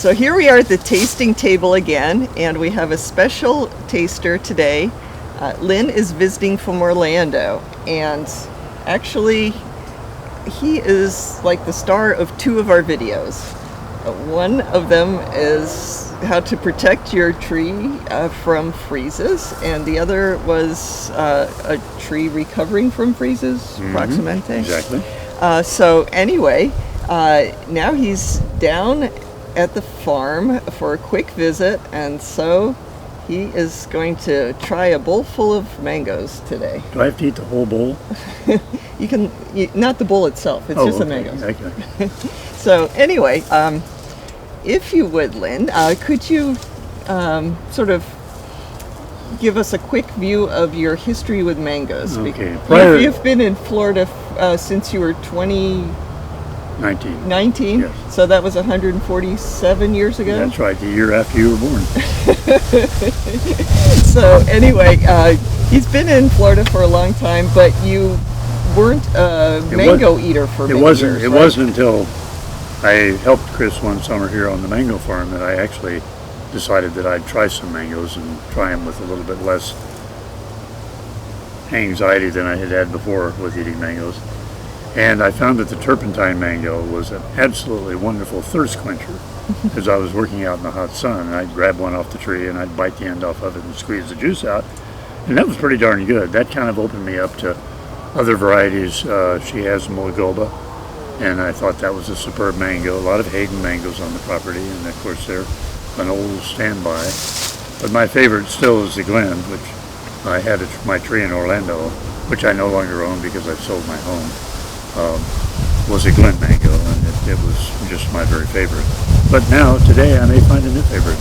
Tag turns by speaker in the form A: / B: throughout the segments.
A: So here we are at the tasting table again, and we have a special taster today. Lynn is visiting from Orlando, and actually he is like the star of two of our videos. One of them is how to protect your tree from freezes, and the other was a tree recovering from freezes, proximamente.
B: Exactly.
A: So anyway, now he's down at the farm for a quick visit, and so he is going to try a bowl full of mangoes today.
B: Do I have to eat the whole bowl?
A: You can, not the bowl itself, it's just the
B: okay.
A: mangoes.
B: Okay.
A: So anyway, if you would, Lynn, could you sort of give us a quick view of your history with mangoes?
B: Okay.
A: You've been in Florida since you were 19?
B: Yes.
A: So that was 147 years ago?
B: That's right, the year after you were born.
A: So anyway, he's been in Florida for a long time, but you weren't a mango eater for many years,
B: It wasn't until I helped Chris one summer here on the mango farm that I actually decided that I'd try some mangoes and try them with a little bit less anxiety than I had had before with eating mangoes. And I found that the turpentine mango was an absolutely wonderful thirst quencher as I was working out in the hot sun. And I'd grab one off the tree and I'd bite the end off of it and squeeze the juice out. And that was pretty darn good. That kind of opened me up to other varieties. She has Mulgoba, and I thought that was a superb mango. A lot of Hayden mangoes on the property, and of course they're an old standby. But my favorite still is the Glen, which I had at my tree in Orlando, which I no longer own because I sold my home. Was a Glen mango, and it was just my very favorite. But now, today, I may find a new favorite.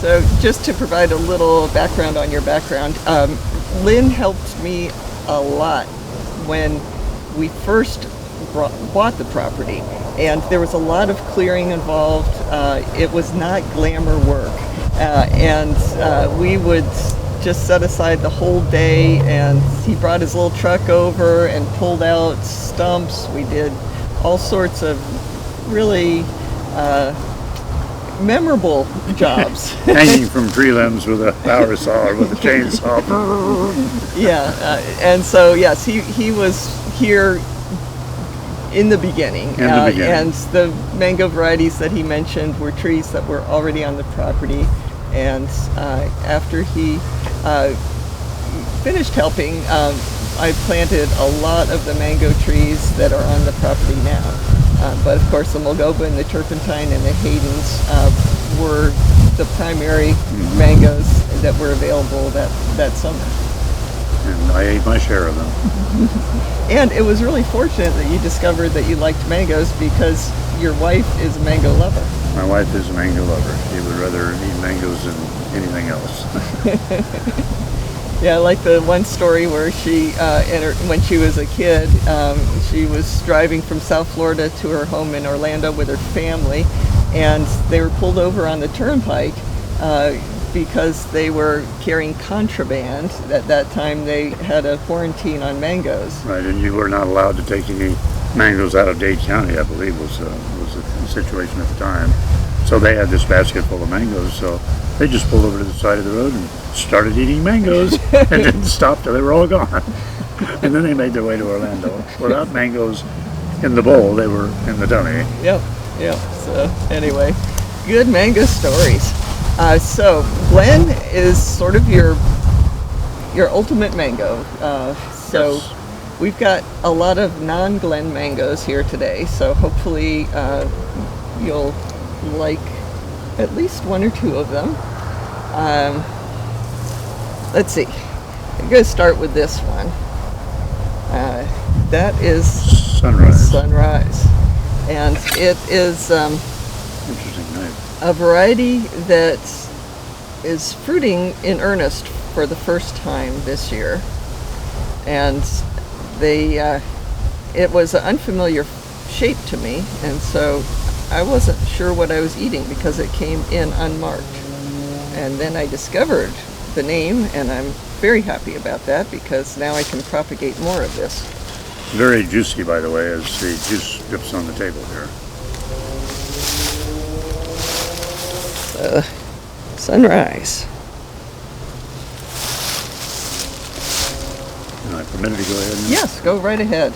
A: So just to provide a little background on your background, Lynn helped me a lot when we first bought the property, and there was a lot of clearing involved. It was not glamour work, and we would just set aside the whole day, and he brought his little truck over and pulled out stumps. We did all sorts of really memorable jobs.
B: Hanging from tree limbs with a power saw or with a chainsaw.
A: Yeah, and so yes, he was here in the beginning. And the mango varieties that he mentioned were trees that were already on the property. And after he finished helping, I planted a lot of the mango trees that are on the property now. But of course the Mulgoba and the turpentine and the Haydens were the primary mangoes that were available that summer.
B: And I ate my share of them.
A: And it was really fortunate that you discovered that you liked mangoes, because your wife is a mango lover.
B: My wife is a mango lover. She would rather eat mangoes than anything else.
A: Yeah, I like the one story where she, when she was a kid, she was driving from South Florida to her home in Orlando with her family, and they were pulled over on the turnpike because they were carrying contraband. At that time, they had a quarantine on mangoes.
B: Right, and you were not allowed to take any mangoes out of Dade County, I believe was the situation at the time. So they had this basket full of mangoes, so they just pulled over to the side of the road and started eating mangoes and didn't stop till they were all gone. And then they made their way to Orlando. Without mangoes in the bowl, they were in the dummy.
A: Yep. So anyway, good mango stories. So Glen is sort of your ultimate mango. So
B: yes.
A: We've got a lot of non-Glen mangoes here today, so hopefully you'll like at least one or two of them. Let's see. I'm going to start with this one. That is Sunrise. And it is
B: interesting name.
A: A variety that is fruiting in earnest for the first time this year. And it was an unfamiliar shape to me, and so I wasn't sure what I was eating because it came in unmarked. And then I discovered the name, and I'm very happy about that because now I can propagate more of this.
B: Very juicy, by the way, as the juice drips on the table here.
A: sunrise.
B: Am I permitted to go ahead?
A: Yes, go right ahead.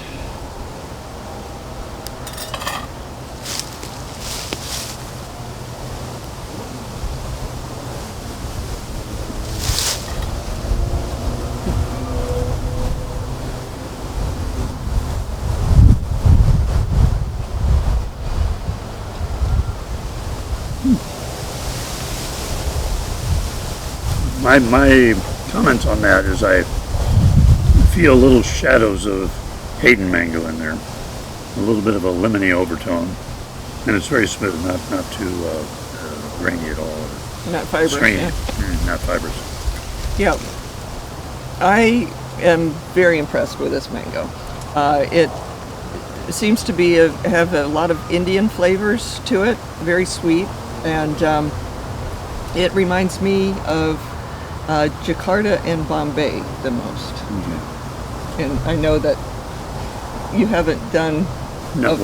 B: My comments on that is I feel little shadows of Hayden mango in there, a little bit of a lemony overtone, and it's very smooth, not too grainy at all.
A: Not fibrous.
B: Stringy.
A: Yeah.
B: Not fibrous.
A: Yeah. I am very impressed with this mango. It seems to be have a lot of Indian flavors to it, very sweet, and it reminds me of Jakarta and Bombay the most.
B: Mm-hmm.
A: And I know that you haven't done
B: No,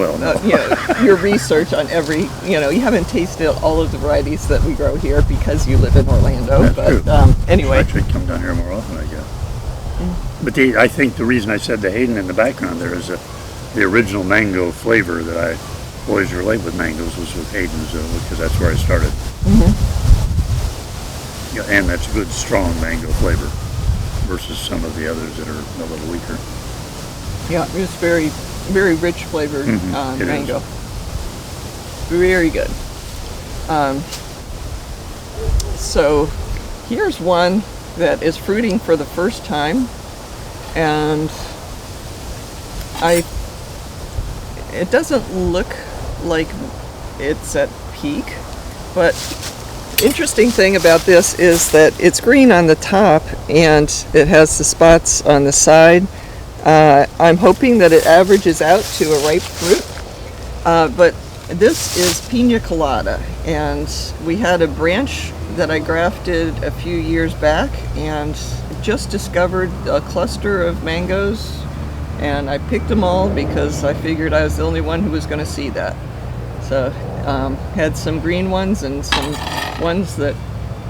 A: your research on every, you haven't tasted all of the varieties that we grow here because you live in Orlando.
B: That's
A: but
B: true.
A: Anyway.
B: I should come down here more often, I guess. But I think the reason I said the Hayden in the background there is the original mango flavor that I always relate with mangoes was with Hayden's because that's where I started.
A: Mm-hmm.
B: Yeah, and that's a good strong mango flavor versus some of the others that are a little weaker.
A: Yeah, it's very, very rich flavored
B: It
A: mango.
B: is.
A: Very good. So here's one that is fruiting for the first time, and it doesn't look like it's at peak, but interesting thing about this is that it's green on the top and it has the spots on the side. I'm hoping that it averages out to a ripe fruit, but this is Piña Colada, and we had a branch that I grafted a few years back and just discovered a cluster of mangoes, and I picked them all because I figured I was the only one who was going to see that. So had some green ones and some ones that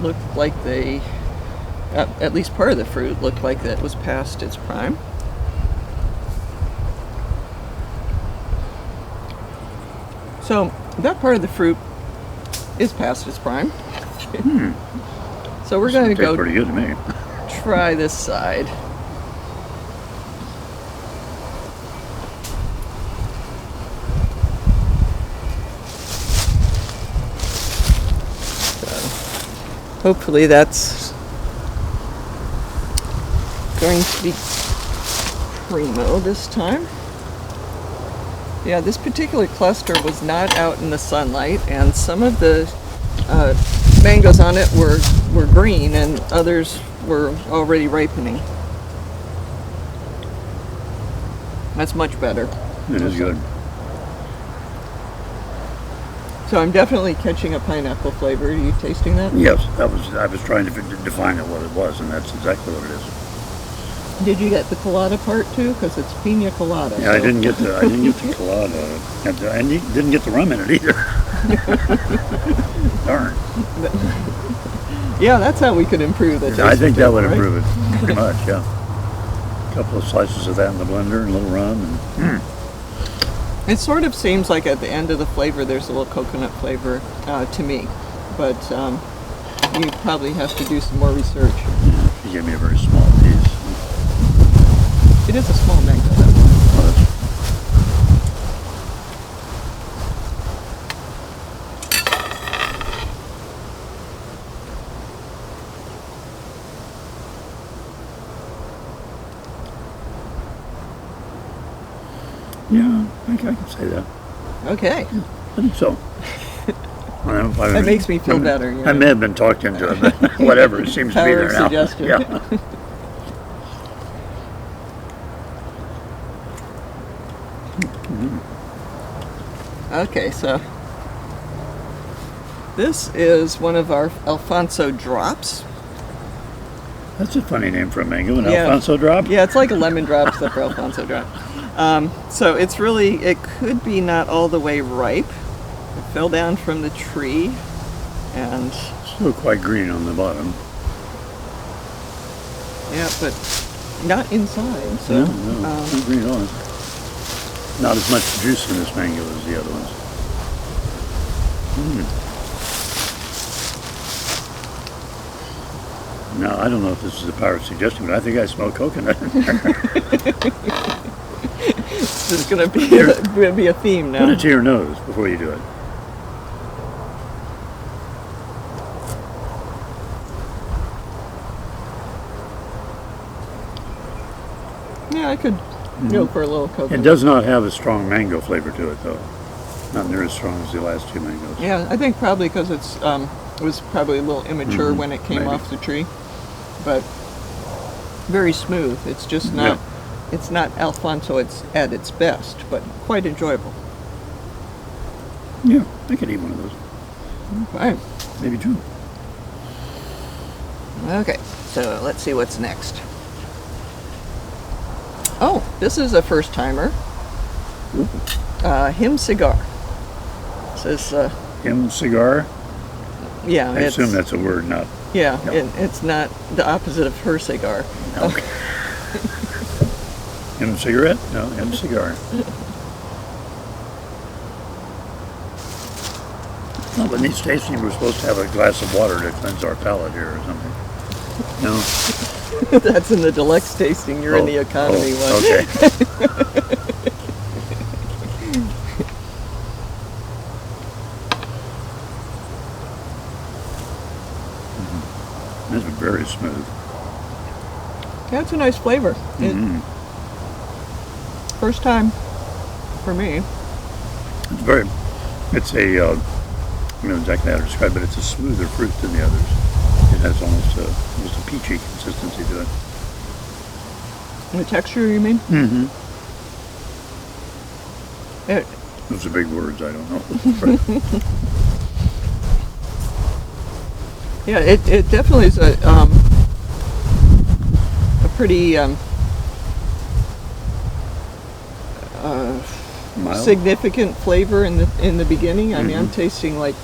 A: looked like they, at least part of the fruit looked like that was past its prime. So that part of the fruit is past its prime. So we're going to go
B: pretty good to me.
A: try this side. Hopefully that's going to be primo this time. Yeah, this particular cluster was not out in the sunlight, and some of the mangoes on it were green and others were already ripening. That's much better.
B: It is good.
A: So I'm definitely catching a pineapple flavor. Are you tasting that?
B: Yes, I was trying to define it what it was, and that's exactly what it is.
A: Did you get the colada part too? Because it's Piña Colada.
B: Yeah, I didn't get the colada. I didn't get the rum in it either. Darn.
A: Yeah, that's how we could improve the taste.
B: I think that would
A: right?
B: improve it pretty much. Yeah. A couple of slices of that in the blender and a little rum, and
A: It sort of seems like at the end of the flavor there's a little coconut flavor to me, but you probably have to do some more research.
B: she gave me a very small piece.
A: It is a small mango though.
B: Yeah, I can say that.
A: Okay.
B: I think so.
A: That makes me feel better.
B: I may have been talked into it, but whatever, it seems to be
A: Power
B: there
A: of
B: now.
A: suggestion.
B: Yeah.
A: Okay, so this is one of our Alphonso drops.
B: That's a funny name for a mango, an
A: Yeah.
B: Alphonso drop.
A: Yeah, it's like a lemon drop except for Alphonso drop. So it's really, it could be not all the way ripe. It fell down from the tree. And
B: Still quite green on the bottom.
A: yeah, but not inside. So
B: No, not green at all. Not as much juice in this mango as the other ones. Now, I don't know if this is a power suggestion, but I think I smell coconut.
A: this is going to be a theme now.
B: Put it to your nose before you do it.
A: Yeah, I could go for a little coconut.
B: It does not have a strong mango flavor to it, though. Not near as strong as the last two mangoes.
A: Yeah, I think probably because it was probably a little immature when it came
B: maybe.
A: off the tree, but very smooth. It's just not.
B: Yeah.
A: It's not Alphonso. It's at its best, but quite enjoyable.
B: Yeah, I could eat one of those.
A: Okay.
B: Maybe two.
A: Okay, so let's see what's next. Oh, this is a first timer. Him Sagar. It says.
B: Him Sagar?
A: Yeah,
B: I assume that's a word, not...
A: Yeah,
B: No.
A: it's not the opposite of her cigar.
B: Okay. Him cigarette? No, him cigar. Well, when these tasting, we're supposed to have a glass of water to cleanse our palate here or something. No?
A: That's in the deluxe tasting. You're in the economy one.
B: Okay. That's very smooth.
A: Yeah, it's a nice flavor. First time for me.
B: It's a, I don't know exactly how to describe it, but it's a smoother fruit than the others. It has almost a peachy consistency to it.
A: The texture, you mean?
B: Mm-hmm.
A: It,
B: Those are big words, I don't know.
A: yeah, it definitely is a pretty
B: Mild?
A: significant flavor in the beginning. I mean, I'm tasting like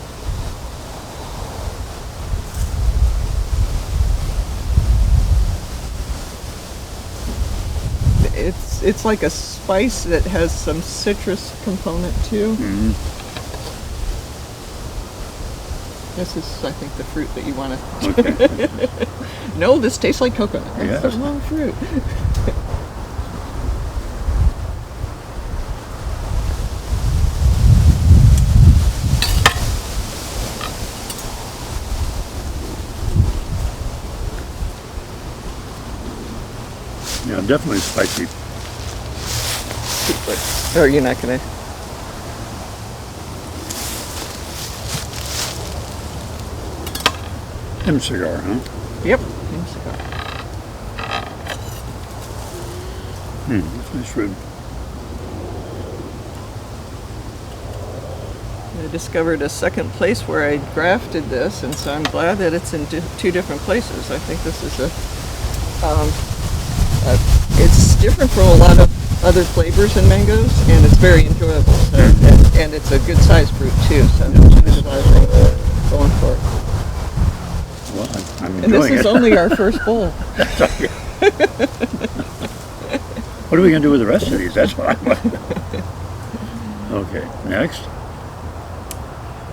A: it's like a spice that has some citrus component too. This is, I think, the fruit that you want to.
B: Okay.
A: No, this tastes like coconut. That's
B: Yes.
A: the wrong fruit.
B: Yeah, definitely spicy.
A: Or you're not gonna.
B: Him cigar, huh?
A: Yep.
B: That's nice fruit.
A: I discovered a second place where I grafted this, and so I'm glad that it's in two different places. I think this is it's different from a lot of other flavors in mangoes, and it's very enjoyable. So, and it's a good sized fruit too, so there's a lot of things going for it.
B: Well, I'm
A: And this
B: enjoying
A: is
B: it.
A: only our first bowl.
B: What are we going to do with the rest of these? That's what I want. Okay, next.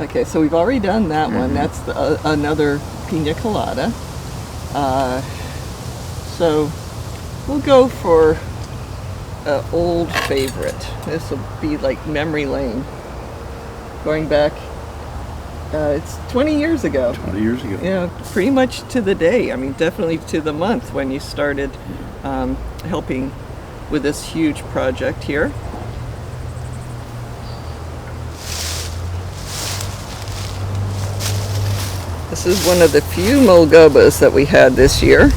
A: Okay, so we've already done that one. That's another Piña Colada. So we'll go for an old favorite. This will be like memory lane. Going back, it's 20 years ago.
B: 20 years ago.
A: Yeah, pretty much to the day. I mean, definitely to the month when you started helping with this huge project here. This is one of the few Mulgobas that we had this year.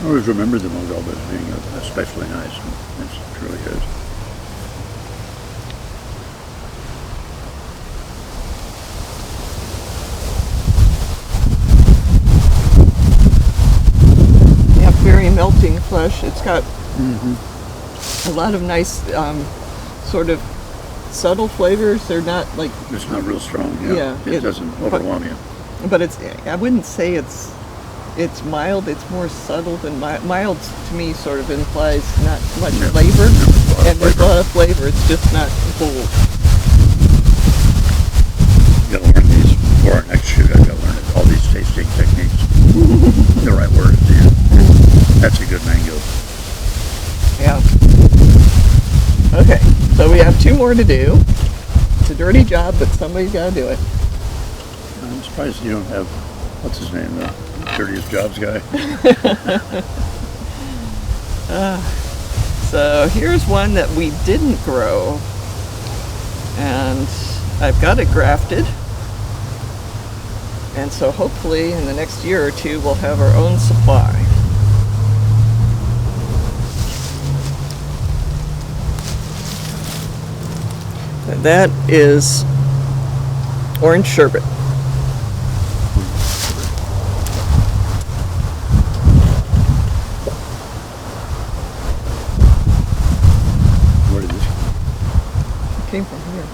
B: I always remember the Mulgoba as being especially nice. It truly is.
A: melting flesh. It's got a lot of nice sort of subtle flavors. They're not like,
B: It's not real strong.
A: Yeah,
B: It doesn't overwhelm you.
A: but I wouldn't say it's mild. It's more subtle than mild. Mild to me sort of implies not much flavor, and there's a lot of flavor. It's just not bold.
B: You gotta learn these for our next shoot. I've got to learn all these tasting techniques. The right word to use. That's a good mango.
A: Yeah. Okay, so we have 2 more to do. It's a dirty job, but somebody's got to do it.
B: I'm surprised you don't have, what's his name, the dirtiest jobs guy.
A: So here's one that we didn't grow, and I've got it grafted. And so hopefully in the next year or 2 we'll have our own supply. And that is orange sherbet.
B: Where did this come
A: It came from here.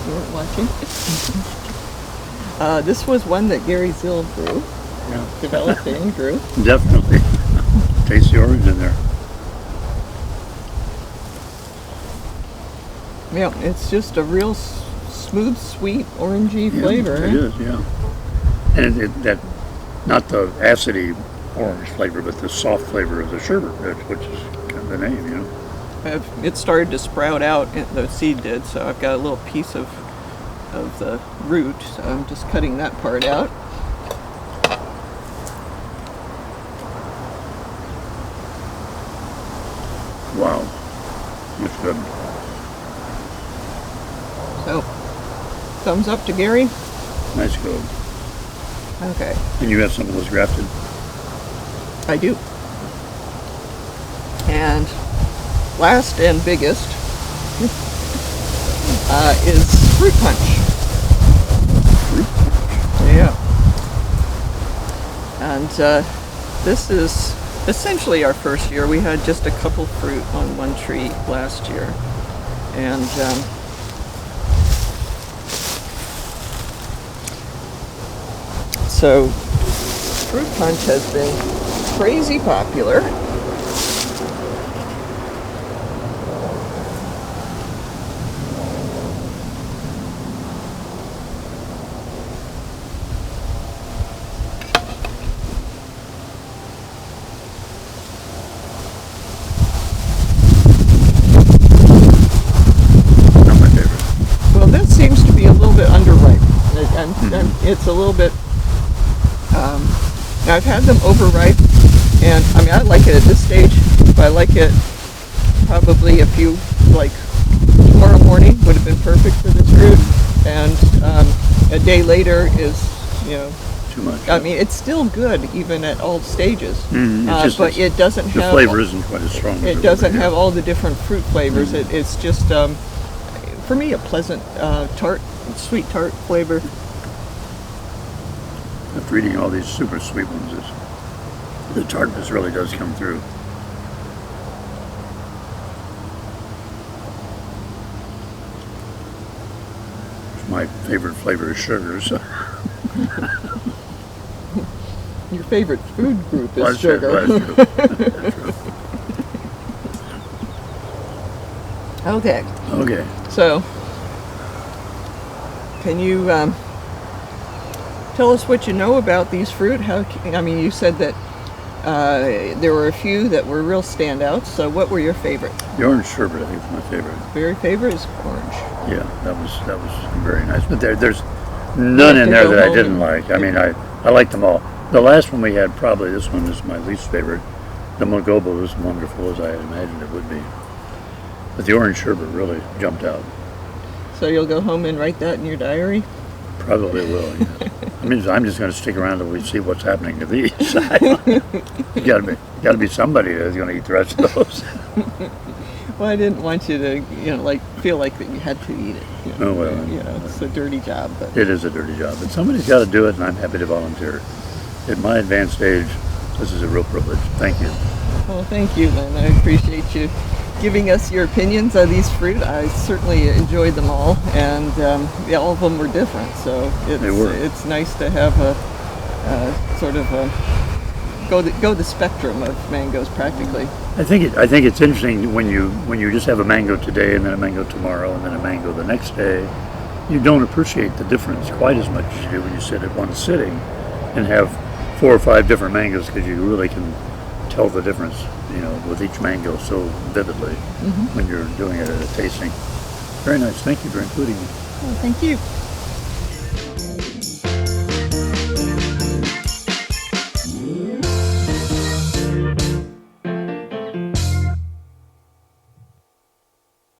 A: You weren't watching? This was one that Gary Zill grew,
B: from? Yeah.
A: developed and grew.
B: Definitely. Taste the orange in there.
A: Yeah, it's just a real smooth, sweet, orangey flavor.
B: It is, yeah. And that, not the acidy orange flavor, but the soft flavor of the sherbet, which is kind of the name, you know.
A: It started to sprout out, the seed did, so I've got a little piece of the root, so I'm just cutting that part out.
B: Wow. It's good.
A: So, thumbs up to Gary.
B: Nice go.
A: Okay,
B: And you have some of those grafted?
A: I do. And last and biggest is fruit punch.
B: Fruit?
A: Yeah. And this is essentially our first year. We had just a couple fruit on one tree last year. And so fruit punch has been crazy popular.
B: Not my favorite.
A: Well, that seems to be a little bit underripe. It's a little bit. Now I've had them overripe, and I mean I like it at this stage, but I like it probably a few, like tomorrow morning would have been perfect for this fruit, and a day later is, you know,
B: Too much.
A: I mean it's still good even at all stages,
B: It's just
A: but it doesn't
B: the
A: have
B: flavor isn't quite as strong.
A: it
B: as
A: doesn't
B: over
A: have all the different fruit flavors. It's just for me a pleasant tart, sweet tart flavor.
B: here. After eating all these super sweet ones, the tartness really does come through. My favorite flavor is sugar, so
A: Your favorite food group is
B: Well, that's
A: sugar.
B: true. That's true.
A: Okay,
B: Okay.
A: so can you tell us what you know about these fruit? I mean, you said that there were a few that were real standouts. So, what were your favorite?
B: The orange sherbet, I think, is my favorite.
A: Very favorite is orange.
B: Yeah, that was very nice. But there's none in there that I didn't like. I mean, I liked them all. The last one we had, probably this one is my least favorite. The Mulgoba was wonderful as I had imagined it would be. But the orange sherbet really jumped out.
A: So you'll go home and write that in your diary?
B: Probably will. Yeah. I mean, I'm just going to stick around till we see what's happening to these. You got to be somebody that's going to eat the rest of those.
A: Well, I didn't want you to, like feel like that you had to eat it.
B: Oh, well.
A: It's a dirty job, but
B: It is a dirty job, but somebody's got to do it, and I'm happy to volunteer. At my advanced age, This is a real privilege. Thank you.
A: Well, thank you, Lynn. I appreciate you giving us your opinions on these fruit. I certainly enjoyed them all, and all of them were different. So it's nice to have a sort of go the spectrum of mangoes practically.
B: I think it's interesting when you just have a mango today and then a mango tomorrow and then a mango the next day. You don't appreciate the difference quite as much as you do when you sit at one sitting and have 4 or 5 different mangoes, because you really can tell the difference, with each mango so vividly when you're doing it at a tasting. Very nice. Thank you for including me.
A: Well, thank you.